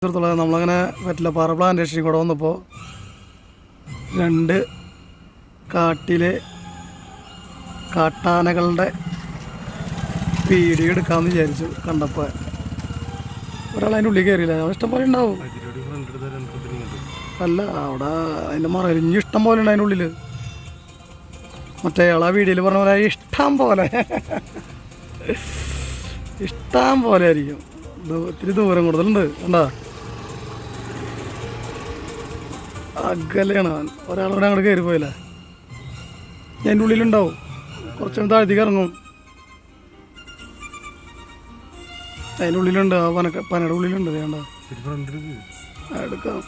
നമ്മളങ്ങനെ വെറ്റിലപ്പാറ പ്ലാന്റേഷനിൽ കൂടെ വന്നപ്പോൾ രണ്ട് കാട്ടിലെ കാട്ടാനകളുടെ വീഡിയോ എടുക്കാമെന്ന് വിചാരിച്ചു. കണ്ടപ്പോൾ ഒരാൾ അതിൻ്റെ ഉള്ളിൽ കയറിയില്ല. ഇഷ്ടം പോലെ ഉണ്ടാവും. അല്ല, അവിടെ അതിൻ്റെ മറഞ്ഞ് ഇഷ്ടം പോലെ ഉണ്ട് അതിൻ്റെ ഉള്ളിൽ. മറ്റേ ആൾ ആ വീഡിയോയിൽ പറഞ്ഞ പോലെ ഇഷ്ടം പോലെ ആയിരിക്കും. ഇത്തിരി ദൂരം കൂടുതലുണ്ട്. കണ്ടാ, അകലെയാണ്. ഒരാളോടെ അങ്ങോട്ട് കയറി പോയില്ലേ. അതിൻ്റെ ഉള്ളിലുണ്ടാവും. കുറച്ചും താഴ്ത്തിക്ക് ഇറങ്ങും. അതിൻ്റെ ഉള്ളിലുണ്ട്. ആ പനയുടെ ഉള്ളിലുണ്ട്. വേണ്ട, എടുക്കാം.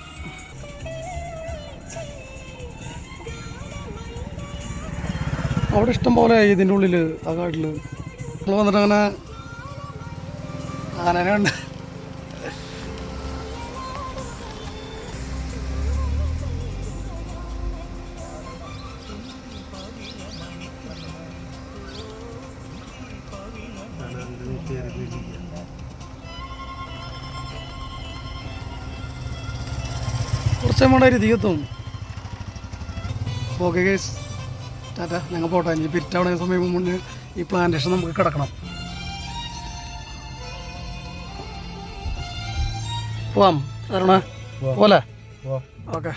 അവിടെ ഇഷ്ടം പോലെ ഇതിൻ്റെ ഉള്ളിൽ, ആ കാട്ടിൽ നമ്മൾ വന്നിട്ട് അങ്ങനെ ആനനെ ഉണ്ട്. കുറച്ച് നമ്മുടെ രീതിക്കെത്തും. Okay guys, Tata. ഞങ്ങൾ പോട്ടെ. ഇനി പിരിറ്റാവുന്ന സമയം മുന്നേ ഈ പ്ലാന്റേഷൻ നമുക്ക് കിടക്കണം. പോവാം. പോലെ ഓക്കെ.